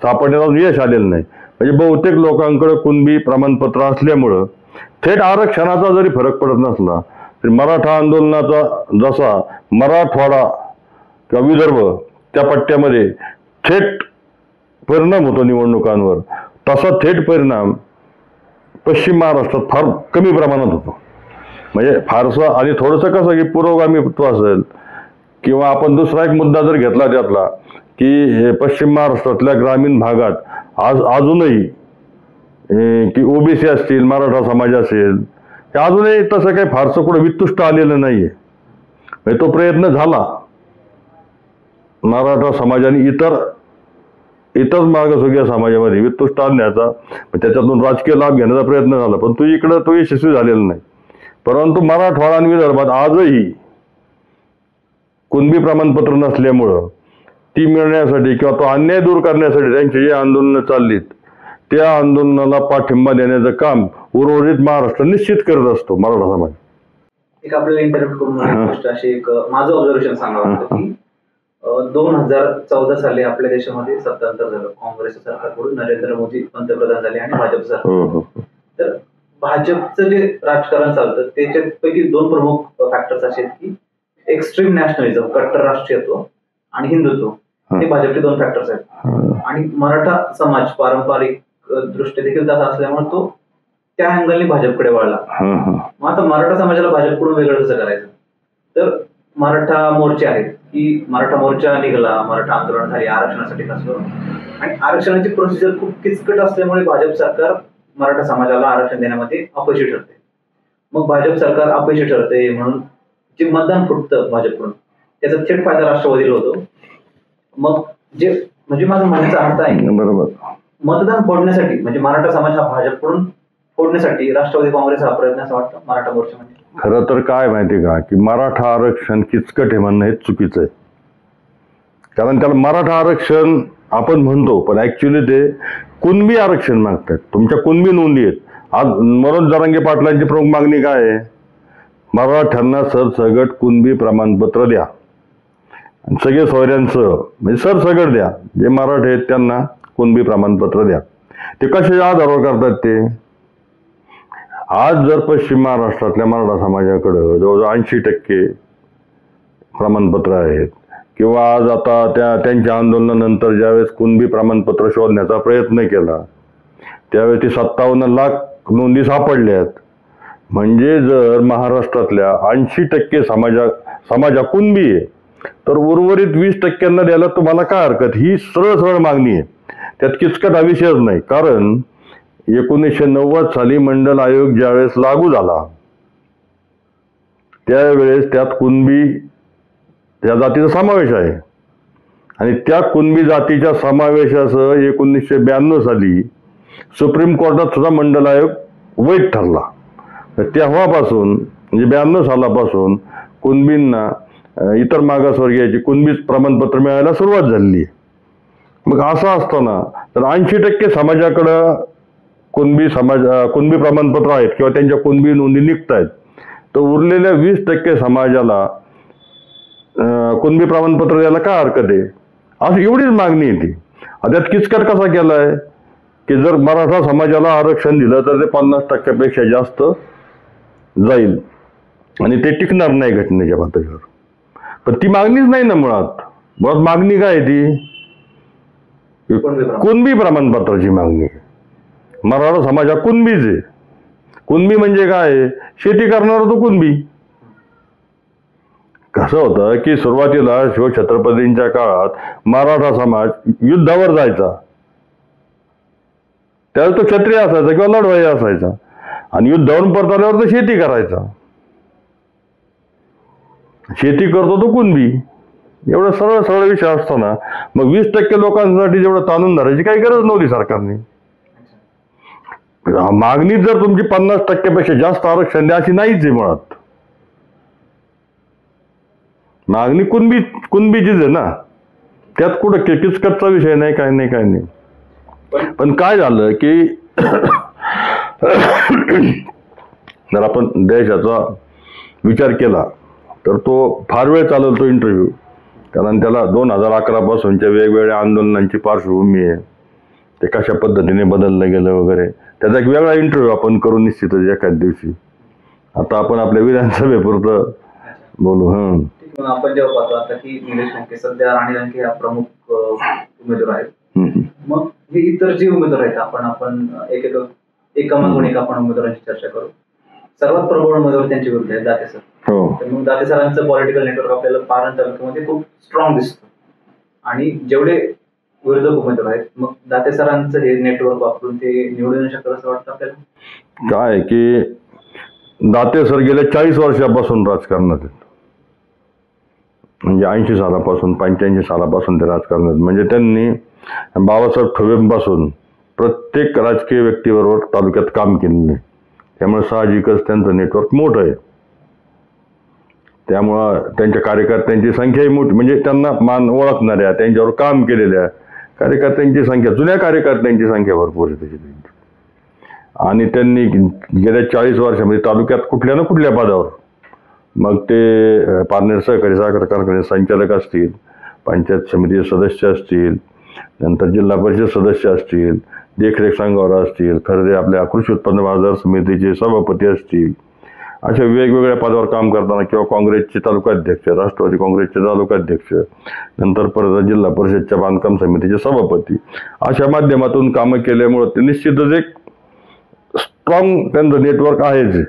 सापडण्यात यश आलेलं नाही. म्हणजे बहुतेक लोकांकडे कुणबी प्रमाणपत्र असल्यामुळं थेट आरक्षणाचा जरी फरक पडत नसला तरी मराठा आंदोलनाचा जसा मराठवाडा किंवा विदर्भ त्या पट्ट्यामध्ये थेट परिणाम होतो निवडणुकांवर, तसा थेट परिणाम पश्चिम महाराष्ट्रात फार कमी प्रमाणात होतो. म्हणजे फारसा आणि थोडंसं कसं की पुरोगामीत्व असेल किंवा आपण दुसरा एक मुद्दा जर घेतला त्यातला की पश्चिम महाराष्ट्रातल्या ग्रामीण भागात अजूनही की ओबीसी असतील, मराठा समाज असेल, अजूनही तसं काही फारसं कुठं वितुष्ट आलेलं नाहीये. म्हणजे तो प्रयत्न झाला मराठा समाजाने इतर मागासवर्गीय समाजामध्ये वितुष्ट आणण्याचा, त्याच्यातून राजकीय लाभ घेण्याचा प्रयत्न झाला, पण तो यशस्वी झालेला नाही. परंतु मराठवाडा आणि विदर्भात आजही कुणबी प्रमाणपत्र नसल्यामुळं ती मिळण्यासाठी किंवा तो अन्याय दूर करण्यासाठी त्यांची जे आंदोलनं चाललीत त्या आंदोलनाला पाठिंबा देण्याचं काम उर्वरित महाराष्ट्र निश्चित करत असतो मराठा समाज. एक आपल्याला इंटरव्ह्यू करून गोष्ट अशी एक माझं ऑब्झर्वेशन सांगावं लागतं की 2014 साली आपल्या देशामध्ये सत्तांतर झालं. काँग्रेस सरकारकडून नरेंद्र मोदी पंतप्रधान झाले आणि भाजप सरकार. तर भाजपचं जे राजकारण चालतं त्याच्यापैकी दोन प्रमुख फॅक्टर्स असे आहेत की एक्स्ट्रीम नॅशनलिझम, कट्टर राष्ट्रीयत्व आणि हिंदुत्व, हे भाजपचे दोन फॅक्टर्स आहेत. आणि मराठा समाज पारंपरिक दृष्ट्या देखील तसा असल्यामुळे तो त्या अँगलने भाजपकडे वळला. मग आता मराठा समाजाला भाजपकडून वेगळं कसं करायचं? तर मराठा मोर्चे आहेत की मराठा मोर्चा निघाला, मराठा आंदोलन झाली आरक्षणासाठी, खास करून. आणि आरक्षणाची प्रोसिजर खूप किचकट असल्यामुळे भाजप सरकार मराठा समाजाला आरक्षण देण्यामध्ये अपयशी ठरते. मग भाजप सरकार अपयशी ठरते म्हणून जे मतदान फुटतं भाजपकडून त्याचा थेट फायदा राष्ट्रवादीला होतो. मग जे म्हणजे माझं म्हणण्याचा अर्थ आहे बरोबर, मतदान फोडण्यासाठी म्हणजे मराठा समाज हा भाजपकडून फोडण्यासाठी राष्ट्रवादी काँग्रेस हा प्रयत्न असं वाटतं मराठा मोर्चा म्हणजे. खरं तर काय माहिती का की मराठा आरक्षण किचकट हे म्हणणं हे चुकीचं आहे. कारण त्याला मराठा आरक्षण आपण म्हणतो पण ऍक्च्युली ते कुणबी आरक्षण मागतात. तुमच्या कुणबी नोंदी आहेत. आज मनोज जरांगे पाटलांची प्रमुख मागणी काय आहे? मराठ्यांना सरसगट कुणबी प्रमाणपत्र द्या, सगळे सोयऱ्यांचं म्हणजे सरसगट द्या, जे मराठे आहेत त्यांना कुणबी प्रमाणपत्र द्या. ते कशाच्या आधारावर करतात ते? आज जर पश्चिम महाराष्ट्रातल्या मराठा समाजाकडं जवळजवळ 80% प्रमाणपत्र आहेत, किंवा आज आता त्यांच्या आंदोलनानंतर ज्यावेळेस कुणबी प्रमाणपत्र शोधण्याचा प्रयत्न केला त्यावेळेस ती 57 लाख नोंदी सापडल्यात. म्हणजे जर महाराष्ट्रातल्या 80% समाजा कुणबी आहे, तर उर्वरित 20% द्यायला तुम्हाला काय हरकत? ही सरळ सरळ मागणी आहे, त्यात किचकट हा विषयच नाही. कारण 1990 साली मंडल आयोग ज्यावेळेस लागू झाला त्यावेळेस त्यात कुणबी या जातीचा समावेश आहे, आणि त्या कुणबी जातीच्या समावेशासह 1992 साली सुप्रीम कोर्टात सुद्धा मंडल आयोग वैध ठरला. तेव्हापासून म्हणजे 92 सालापासून कुणबींना इतर मागासवर्गीयाची कुणबी प्रमाणपत्र मिळायला सुरुवात झाली. मग असं असताना तर 80% समाजाकडं कुणबी प्रमाणपत्र आहेत किंवा त्यांच्या कुणबी नोंदी निघत आहेत, तर उरलेल्या 20% समाजाला कुणबी प्रमाणपत्र द्यायला काय हरकत आहे? असं एवढीच मागणी आहे ती. त्यात किचकट कसा केलाय की जर मराठा समाजाला आरक्षण दिलं तर ते 50% जास्त जाईल आणि ते टिकणार नाही घटनेच्या पातळीवर. पण ती मागणीच नाही ना मुळात. मागणी काय आहे ती? कुणबी प्रमाणपत्राची मागणी. मराठा समाज हा कुणबीच आहे. कुणबी म्हणजे काय? शेती करणारा तो कुणबी. कसं होतं की सुरुवातीला शिवछत्रपतींच्या काळात मराठा समाज युद्धावर जायचा, त्यावेळेस तो क्षत्रिय असायचा किंवा लढवाई असायचा, आणि युद्धावरून परत आल्यावर तो शेती करायचा. शेती करतो तो कुणबी. एवढा सरळ सरळ विषय असताना मग 20% लोकांसाठी जेवढं ताणून धरायची काही गरज नव्हती सरकारने. मागणी जर तुमची 50% जास्त आरक्षण द्या अशी नाहीच आहे मुळात. मागणी कुणबीचीच आहे ना, त्यात कुठं किचकटचा विषय नाही, काय नाही. पण काय झालं की जर आपण देशाचा विचार केला तर तो फार वेळ चालतो तो इंटरव्ह्यू, कारण त्याला 2011 पासूनच्या वेगवेगळ्या आंदोलनांची पार्श्वभूमी आहे, ते कशा पद्धतीने बदललं गेलं वगैरे. त्याचा एक वेगळा इंटरव्ह्यू आपण करू निश्चितच एखाद दिवशी. आता आपण आपल्या विधानसभेपुरतं बोलू. आपण जेव्हा पाहतो आता की निलेश लंके सध्या राणी लंके हा प्रमुख उमेदवार आहेत, मग हे इतर जे उमेदवार आहेत आपण एकामागून आपण उमेदवारांची चर्चा करू. सर्वात प्रबळ उमेदवार त्यांच्या विरुद्ध आहेत दाते सर. तर मग दाते सरांचं पॉलिटिकल नेटवर्क आपल्याला पारण तालुक्यामध्ये खूप स्ट्रॉंग दिसतं, आणि जेवढे विरोधक उमेदवार आहेत मग दाते सरांचं हे नेटवर्क वापरून ते निवडून येऊ शकतात असं वाटतं आपल्याला. काय की दाते सर गेल्या 40 वर्षापासून राजकारणात आहेत, म्हणजे 80 सालापासून 85 सालापासून ते राजकारणात. म्हणजे त्यांनी बाबासाहेब ठोंबेपासून प्रत्येक राजकीय व्यक्तीबरोबर तालुक्यात काम केलेलं आहे. त्यामुळे साहजिकच त्यांचं नेटवर्क मोठं आहे. त्यामुळं त्यांच्या कार्यकर्त्यांची संख्याही मोठी, म्हणजे त्यांना ओळखणाऱ्या, त्यांच्यावर काम केलेल्या कार्यकर्त्यांची संख्या, जुन्या कार्यकर्त्यांची संख्या भरपूर आहे त्याची. आणि त्यांनी गेल्या 40 वर्षामध्ये तालुक्यात कुठल्या ना कुठल्या पदावर, मग ते पारनेर सहकारी साखर कारखान्याचे संचालक असतील, पंचायत समितीचे सदस्य असतील, नंतर जिल्हा परिषद सदस्य असतील, देखरेख संघावर असतील, खरेदी आपल्या कृषी उत्पन्न बाजार समितीचे सभापती असतील, अशा वेगवेगळ्या पदावर काम करताना, किंवा काँग्रेसचे तालुकाध्यक्ष, राष्ट्रवादी काँग्रेसचे तालुकाध्यक्ष, नंतर परत जिल्हा परिषदच्या बांधकाम समितीचे सभापती, अशा माध्यमातून कामं केल्यामुळं ते निश्चितच एक स्ट्रॉंग त्यांचं नेटवर्क आहेच.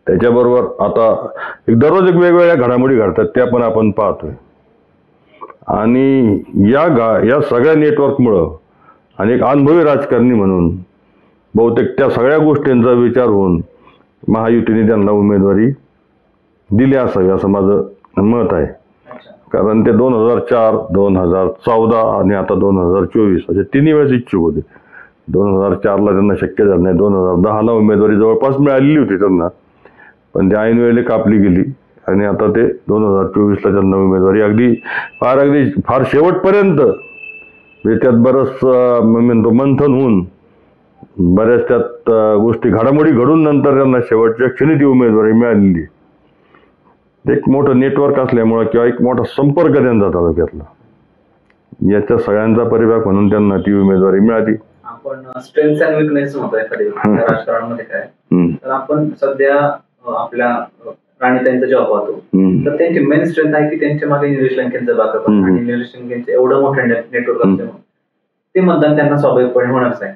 त्याच्याबरोबर आता दररोज वेगवेगळ्या घडामोडी घडतात, त्या पण आपण पाहतोय. आणि या सगळ्या नेटवर्कमुळं आणि एक अनुभवी राजकारणी म्हणून बहुतेक त्या सगळ्या गोष्टींचा विचार होऊन महायुतीने त्यांना उमेदवारी दिली असावी असं माझं मत आहे. कारण ते 2004, 2014 आणि आता 2024 असे तिन्ही वेळेस इच्छुक होते. 2004ला त्यांना शक्य झालं नाही, 2010ला उमेदवारी जवळपास मिळालेली होती त्यांना, पण ते ऐन वेळेला कापली गेली, आणि आता ते 2024ला त्यांना उमेदवारी अगदी फार शेवटपर्यंत, त्यात बरंच मंथन होऊन बऱ्याच त्यात गोष्टी घडामोडी घडून नंतर त्यांना शेवटच्या क्षणी ती उमेदवारी मिळालेली. एक मोठं नेटवर्क असल्यामुळं किंवा एक मोठा संपर्क त्यांचा तालुक्यातला, याच्या सगळ्यांचा परिभाग म्हणून त्यांना ती उमेदवारी मिळाली. आपण स्ट्रेंथ अँड विकनेस म्हणतो एखाद्या राजकारणामध्ये काय, तर आपण सध्या आपल्या राणीताईंचा जेव्हा पाहतो तर त्यांची मेन स्ट्रेंथ आहे की त्यांच्या मागे निलेश लंकेंचा बॅकअप आहे आणि निलेश लंकेंचं एवढं मोठं नेटवर्क असल्यामुळे ते मतदान त्यांना स्वाभाविकपणे होणारच आहे.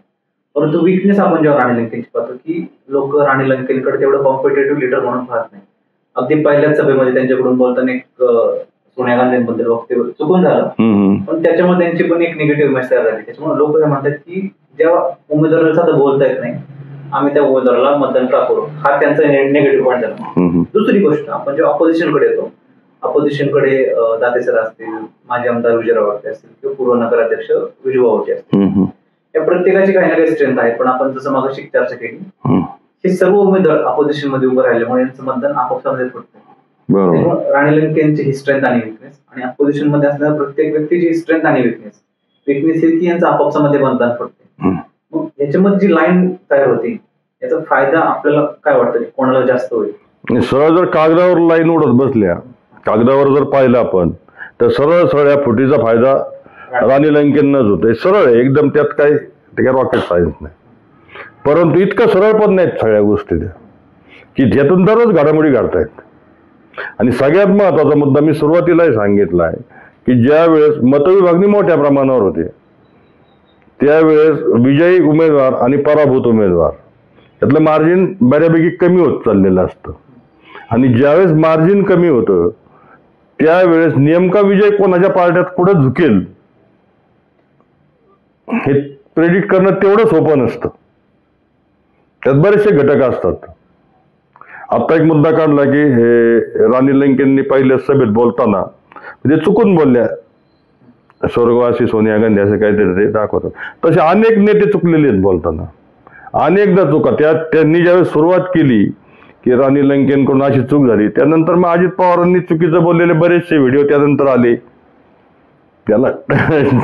परंतु विकनेस आपण जेव्हा राणी लंकेंची पाहतो की लोक राणी लंकेंकडे तेवढं कॉम्पिटेटिव्ह लीडर म्हणून पाहत नाही. अगदी पहिल्याच सभेमध्ये त्यांच्याकडून बोलताना एक सोनिया गांधींबद्दल वक्तव्य चुकून झालं, पण त्याच्यामध्ये त्यांची पण एक निगेटिव्ह इमेज तयार झाली. त्याच्यामुळे लोक काय म्हणतात की जेव्हा उमेदवाराला साधं बोलता येत नाही आम्ही त्या उमेदवाराला मतदान का करू, हा त्यांचा निगेटिव्ह पॉईंट झाला. दुसरी गोष्ट, आपण जेव्हा ऑपोजिशनकडे येतो, ऑपोजिशनकडे दाते सर असतील, माजी आमदार विजयराव वाडके असतील किंवा पूर्व नगराध्यक्ष विजूभाऊचे असतील, या प्रत्येकाची काही ना काही स्ट्रेंथ आहे. पण आपण जसं मागाशी चर्चा केली, हे सर्व उमेदवार ऑपोजिशन मध्ये उभं राहिल्यामुळे यांचं मतदान आपापसामध्ये पडतं. राणी लंकेंची ही स्ट्रेंथ आणि विकनेस आणि अपोजिशन मध्ये असणाऱ्या प्रत्येक व्यक्तीची स्ट्रेंथ आणि विकनेस ही की यांचं आपापसामध्ये मतदान पडते. मग याच्यामध्ये जी लाईन तयार होती याचा फायदा आपल्याला काय वाटतं की कोणाला जास्त होईल? सरळ जर कागदावर लाईन उडत बसल्या, कागदावर जर पाहिलं आपण तर सरळ सरळ या फुटीचा फायदा राणी लंकेंनाच होतोय. सरळ आहे एकदम, त्यात काय रॉकेट सायन्स नाही. परंतु इतकं सरळ पण नाहीत सगळ्या गोष्टी त्या की ज्यातून दररोज घडामोडी घडतायत. आणि सगळ्यात महत्वाचा मुद्दा मी सुरुवातीलाही सांगितला आहे की ज्या वेळेस मतविभागणी मोठ्या प्रमाणावर होते त्यावेळेस विजयी उमेदवार आणि पराभूत उमेदवार यातलं मार्जिन बऱ्यापैकी कमी होत चाललेलं असतं. आणि ज्यावेळेस मार्जिन कमी होतं त्यावेळेस नेमका विजय कोणाच्या पार्ट्यात कुठं झुकेल हे प्रेडिक्ट करणं तेवढं सोपं नसतं. त्यात बरेचसे घटक असतात. आता एक मुद्दा काढला की राणी लंकेंनी पहिल्या सभेत बोलताना म्हणजे चुकून बोलल्या स्वर्गवासी सोनिया गांधी असं काहीतरी ते दाखवतात. तसे अनेक नेते चुकलेले आहेत बोलताना, अनेकदा चुका. त्यांनी ज्यावेळेस सुरुवात केली की राणी लंकेंकडून अशी चूक झाली, त्यानंतर मग अजित पवारांनी चुकीचं बोललेले बरेचसे व्हिडिओ त्यानंतर आले. त्याला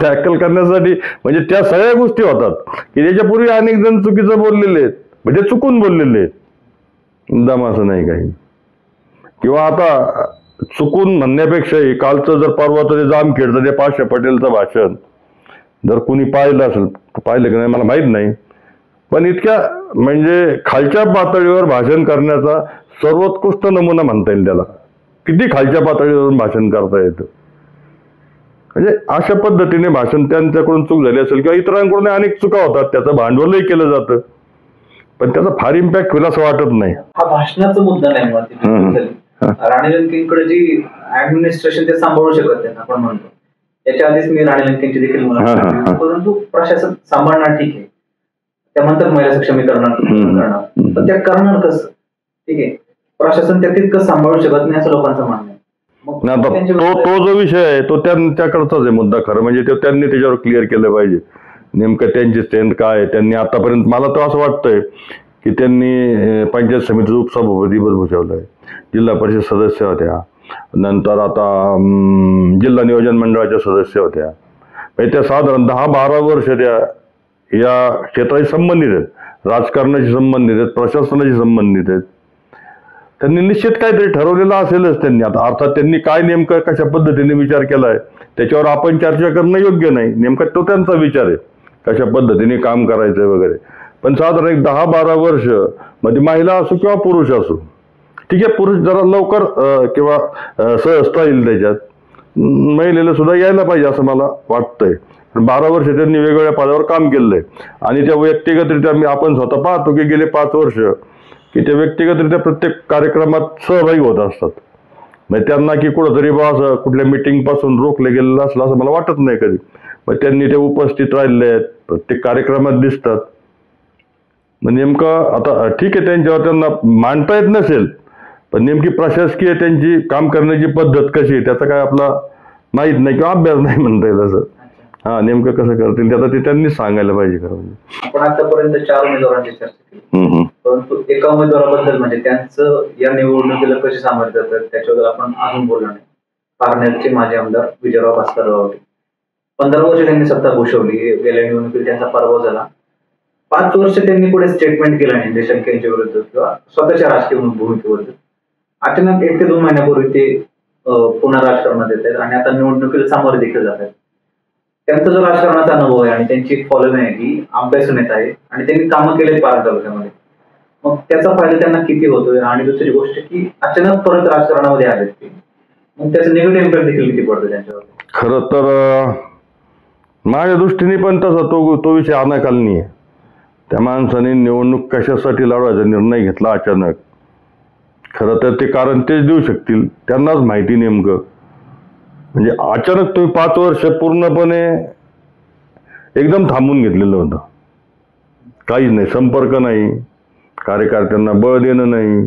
टॅकल करण्यासाठी म्हणजे त्या सगळ्या गोष्टी होतात की त्याच्यापूर्वी अनेक जण चुकीचं बोललेले आहेत, म्हणजे चुकून बोललेले आहेत, दम असं नाही काही. किंवा आता चुकून म्हणण्यापेक्षाही कालचं जर परवाचं ते जामखेडचं ते पाशा पटेलचं भाषण जर कुणी पाहिलं असेल, पाहिलं की नाही मला माहित नाही, पण इतक्या म्हणजे खालच्या पातळीवर भाषण करण्याचा सर्वोत्कृष्ट नमुना म्हणता येईल त्याला. किती खालच्या पातळीवरून भाषण करता येतं. म्हणजे अशा पद्धतीने भाषण त्यांच्याकडून चूक झाली असेल किंवा इतरांकडून अनेक चुका होतात, त्याचं भांडवलही केलं जातं, पण त्याचा फार इम्पॅक्ट होईल असं वाटत नाही. हा भाषणाचा मुद्दा नाही. राणी लंकेंकडे जी ऍडमिनिस्ट्रेशन ते सांभाळू शकत नाही आपण म्हणतो. याच्या आधीच मी राणी लंकेंची देखील म्हणतो, परंतु प्रशासन सांभाळणार ठीक आहे, त्यानंतर महिला सक्षमीकरणार, पण त्या करणार कसं? ठीक आहे, प्रशासन त्या तितकं सांभाळू शकत नाही असं लोकांचं म्हणणं आहे. तो जो विषय आहे तो त्यांच्याकडचाच आहे मुद्दा. खरं म्हणजे त्यांनी त्याच्यावर क्लिअर केलं पाहिजे नेमकं त्यांची स्ट्रेंथ काय आहे. त्यांनी आतापर्यंत मला तर असं वाटतंय की त्यांनी पंचायत समितीचं उपसभापती भूषवलं आहे, जिल्हा परिषद सदस्य होत्या, नंतर आता जिल्हा नियोजन मंडळाच्या सदस्य होत्या. म्हणजे त्या साधारण 10-12 वर्ष त्या या क्षेत्राशी संबंधित आहेत, राजकारणाशी संबंधित आहेत, प्रशासनाशी संबंधित आहेत. त्यांनी निश्चित काहीतरी ठरवलेलं असेलच त्यांनी. आता अर्थात त्यांनी काय नेमकं कशा पद्धतीने विचार केलाय त्याच्यावर आपण चर्चा करणं योग्य नाही. नेमका तो त्यांचा विचार आहे कशा पद्धतीने काम करायचं वगैरे. पण साधारण एक 10-12 वर्ष म्हणजे महिला असो किंवा पुरुष असो, ठीक आहे, पुरुष जरा लवकर किंवा सहजता येईल त्याच्यात, महिलेला सुद्धा यायला पाहिजे असं मला वाटतंय. 12 वर्ष त्यांनी वेगवेगळ्या पदावर काम केलंय आणि त्या व्यक्तिगतरित्या आपण स्वतः पाहतो की गेले 5 वर्ष की ते व्यक्तिगतरित्या प्रत्येक कार्यक्रमात सहभागी होत असतात. म्हणजे त्यांना की कुठंतरी असं कुठल्या मिटिंग पासून रोखलं गेलेलं असलं असं मला वाटत नाही कधी. मग त्यांनी ते उपस्थित राहिले आहेत, प्रत्येक कार्यक्रमात दिसतात. मग नेमकं आता ठीक आहे त्यांच्यावर त्यांना मांडता येत नसेल, पण नेमकी प्रशासकीय त्यांची काम करण्याची पद्धत कशी आहे त्याचा काय आपला माहीत नाही किंवा अभ्यास नाही म्हणता येईल असं. हा, नेमकं कसं करतील त्याचा ते त्यांनी सांगायला पाहिजे. खरं म्हणजे आपण आतापर्यंत 4 उमेदवारांची चर्चा केली, परंतु एका उमेदवाराबद्दल म्हणजे त्यांचं या निवडणुकीला कसे सामोरे जातात त्याच्याबद्दल आपण अजून बोललो नाही. पारनेरचे माजी आमदार विजयराव भास्करराव होते. 15 वर्ष त्यांनी सत्ता भूषवली, गेल्या निवडणुकीत त्यांचा पराभव झाला. 5 वर्ष त्यांनी पुढे स्टेटमेंट केलं नाही निलेश लंकेंच्या विरुद्ध किंवा स्वतःच्या राजकीय भूमिकेविरुद्ध. अचानक 1 ते 2 महिन्यापूर्वी ते पुन्हा राजकारणात येत आहेत आणि आता निवडणुकीला सामोरे देखील जात आहेत. त्यांचा जो राजकारणाचा अनुभव आहे आणि त्यांची एक फॉलोइंग आहे की अभ्यासून येत आहे आणि त्यांनी कामं केलेत पार तालुक्यामध्ये, मग त्याचा फायदा त्यांना किती होतोय? आणि दुसरी गोष्ट की अचानक परत राजकारणामध्ये आलेत ते, मग त्याचा निगेटिव्ह इम्पॅक्ट देखील किती पडतो त्यांच्यावर? खरं तर माझ्या दृष्टीने पण तसा तो विषय अनाकालनी आहे. त्या माणसाने निवडणूक कशासाठी लढवायचा निर्णय घेतला अचानक, खरं तर ते कारण तेच देऊ शकतील, त्यांनाच माहिती नेमकं. म्हणजे अचानक तुम्ही 5 वर्ष पूर्णपणे एकदम थांबून घेतलेलं होतं, काहीच नाही, संपर्क नाही, कार्यकर्त्यांना बळ देणं नाही,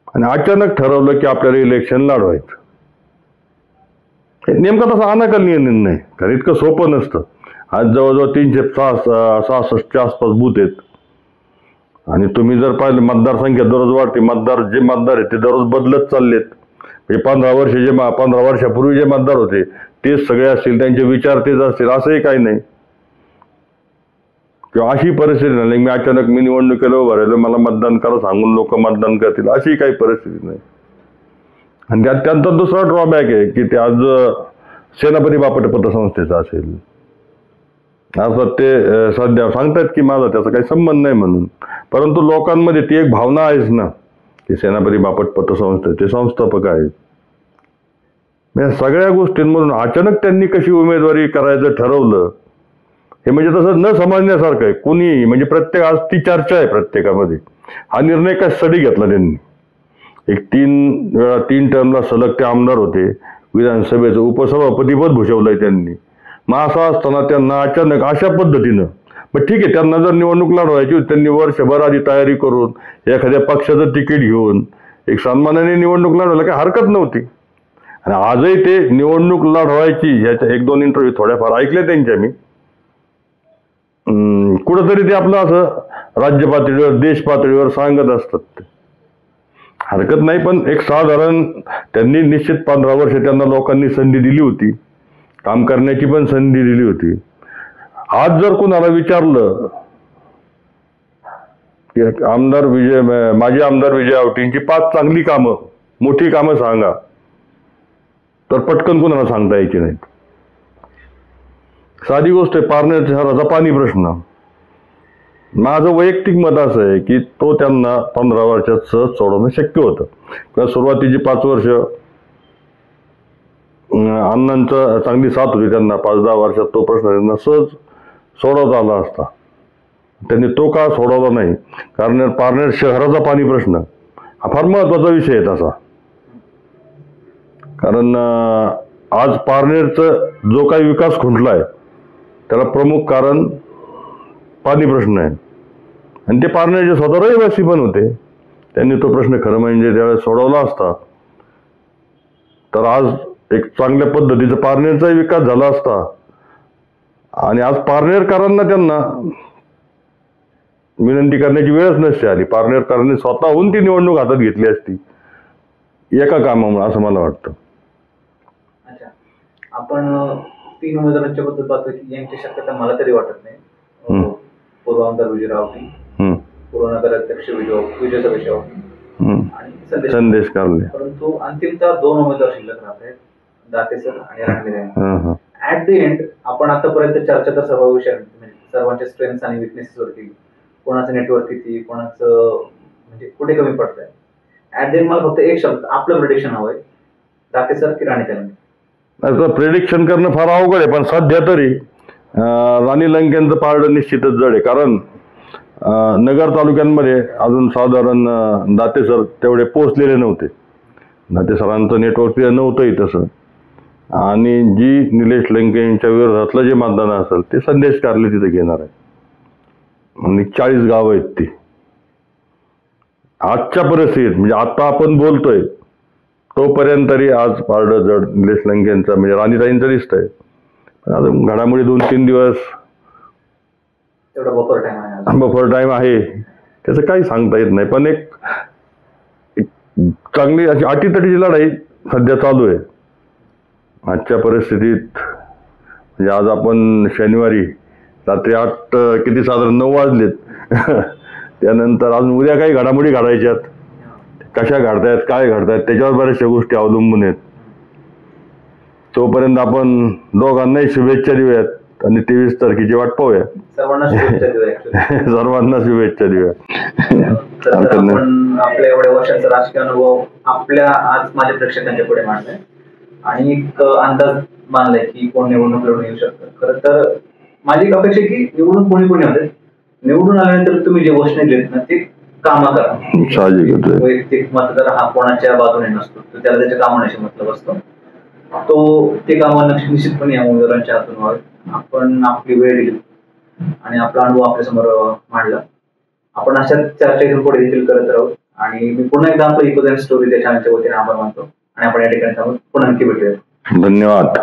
आणि अचानक ठरवलं की आपल्याला इलेक्शन लढवायचं. नेमका तसा अनाकलनीय निर्णय, कारण इतकं सोपं नसतं. आज जवळजवळ 366च्या आसपास बूथ आहेत, आणि तुम्ही जर पाहिलं मतदारसंख्या दररोज वाढते, जे मतदार आहेत ते दररोज बदलत चाललेत. म्हणजे 15 वर्षापूर्वी जे मतदार होते तेच सगळे असतील, त्यांचे विचार तेच असतील असंही काही नाही. किंवा अशी परिस्थिती नाही मी अचानक निवडणुकीला उभं राहिलो, मला मतदान करा सांगून लोक मतदान करतील, अशी काही परिस्थिती नाही. आणि त्यात त्यांचा दुसरा ड्रॉबॅक आहे की ते आज सेनापती बापट पतसंस्थेचा असेल, असं ते सध्या सांगतात की माझा त्याचा काही संबंध नाही म्हणून, परंतु लोकांमध्ये ती एक भावना आहेच ना की सेनापती बापट पतसंस्थेचे संस्थापक आहेत. या सगळ्या गोष्टींमधून अचानक त्यांनी कशी उमेदवारी करायचं ठरवलं, हे म्हणजे तसं न समजण्यासारखं आहे. कुणीही म्हणजे प्रत्येक, आज ती चर्चा आहे प्रत्येकामध्ये, हा निर्णय काय सडी घेतला त्यांनी. एक 3 टर्मला सलग ते आमदार होते, विधानसभेचं उपसभापतीपद भूषवलंय त्यांनी. मग असं असताना त्यांना अचानक अशा पद्धतीनं, मग ठीक आहे, त्यांना जर निवडणूक लढवायची होती त्यांनी वर्षभर आधी तयारी करून एखाद्या पक्षाचं तिकीट घेऊन एक सन्मानाने निवडणूक लढवायला काही हरकत नव्हती. आणि आजही ते निवडणूक लढवायची, याच्या 1-2 इंटरव्ह्यू थोड्याफार ऐकले त्यांच्या मी. कुठंतरी ते आपलं असं राज्य पातळीवर, देश पातळीवर सांगत असतात, ते हरकत नाही. पण एक साधारण त्यांनी निश्चित 15 वर्ष त्यांना लोकांनी संधी दिली होती, काम करण्याची पण संधी दिली होती. आज जर कोणाला विचारलं की माजी आमदार विजय आवटींची 5 चांगली कामं, मोठी कामं सांगा, तर पटकन कोणाला सांगता यायची नाहीत. साधी गोष्ट आहे, पारनेर शहराचा पाणी प्रश्न. माझं वैयक्तिक मत असं आहे की तो त्यांना 15 वर्षात सहज सोडवणं शक्य होतं. किंवा सुरुवातीची 5 वर्ष अण्णांचं चांगली साथ होती त्यांना, 5-10 वर्षात तो प्रश्न त्यांना सहज सोडवता आला असता. त्यांनी तो का सोडवला नाही, कारण पारनेर शहराचा पाणी प्रश्न हा फार महत्वाचा विषय आहे तसा. कारण आज पारनेरचा जो काही विकास खुंटलाय त्याला प्रमुख कारण पाणी प्रश्न आहे. आणि ते पारनेरचे स्वतः रहिवासी पण होते, त्यांनी तो प्रश्न खरं म्हणजे त्यावेळेस सोडवला असता तर आज एक चांगल्या पद्धतीचा पारनेरचाही विकास झाला असता. आणि आज पारनेरकरांना त्यांना विनंती करण्याची वेळच नसते आली. पारनेरकरांनी स्वतःहून ती निवडणूक हातात घेतली असती एका कामामुळे, असं मला वाटतं. अच्छा, आपण 3 उमेदवारांच्या बद्दल पाहतो की यांची शक्यता मला तरी वाटत नाही. पूर्व आमदार विजय रावटी, पूर्व नगराध्यक्ष विजय सगळे आणि संदेश कारले, परंतु अंतिमतः 2 उमेदवार शिल्लक राहत आहेत, दाते सर आणि राणे. ऍट द एंड आपण आतापर्यंत चर्चा तर सर्व विषय, सर्वांच्या स्ट्रेंथ्स आणि विकनेसेस वर केली, कोणाचं नेटवर्क किती, कोणाचं म्हणजे कुठे कमी पडतंय. ऍट द एंड मला फक्त एक शब्द, आपलं प्रिडिक्शन हवंय, दाते सर की राणे लंके? प्रिडिक्शन करणं फार अवघड आहे, पण सध्या तरी राणी लंकेंचं पारडं निश्चितच जड आहे. कारण नगर तालुक्यांमध्ये अजून साधारण दाते सर तेवढे पोहोचलेले नव्हते, दाते सरांचं नेटवर्क नव्हतंही तसं. आणि जी निलेश लंके यांच्या विरोधातलं जे मतदान असेल ते संदेश कारले तिथे घेणार आहे. आणि 40 गावं आहेत ती आजच्या परिस्थितीत, म्हणजे आता आपण बोलतोय तोपर्यंत तरी आज पारडं जड निलेश लंकेंचं, म्हणजे राणीताईंचं दिसतंय. पण अजून घडामोडी 2-3 दिवस बफर टाइम आहे, त्याचं काही सांगता येत नाही. पण एक चांगली अशी अटीतटीची लढाई सध्या चालू आहे आजच्या परिस्थितीत. म्हणजे आज आपण शनिवारी रात्री 8 किती साधारण 9 वाजलेत त्यानंतर अजून उद्या काही घडामोडी घडायच्यात, कशा घडतायत काय घडतायत त्याच्यावर बऱ्याचशा गोष्टी अवलंबून आहेत. तोपर्यंत आपण दोघांनाही शुभेच्छा देऊयात आणि 23 तारखेची वाट पाहूया. सर्वांना शुभेच्छा देऊया actually. सर्वांना शुभेच्छा देऊया. तर आपण आपल्या एवढ्या वर्षाचा राजकीय अनुभव आपल्या आज माझ्या प्रेक्षकांच्या पुढे मांडलाय आणि एक अंदाज मानलाय की कोण निवडणूक लढून येऊ शकतं. खरं तर माझी एक अपेक्षा आहे की निवडून कोणी होते, निवडून आल्यानंतर तुम्ही जे घोषणा दिलेत ना ते कामं करा. साहजिकच आहे. वैयक्तिक मतदार हा कोणाच्या बाजूने नसतो, तर त्याला त्याच्या कामाशी मतलब असतो. ते कामं निश्चितपणे या उमेदवारांच्या हातून व्हावे. आपण आपली वेळ दिली आणि आपला अनुभव आपल्या समोर मांडला. आपण अशा चर्चा इथून पुढे देखील करत राहू आणि मी पुन्हा एकदा आपलं इको स्टोरी त्या चॅनलच्या वतीने आभार मानतो आणि आपण या ठिकाणी पुन्हा नक्की भेटूया. धन्यवाद.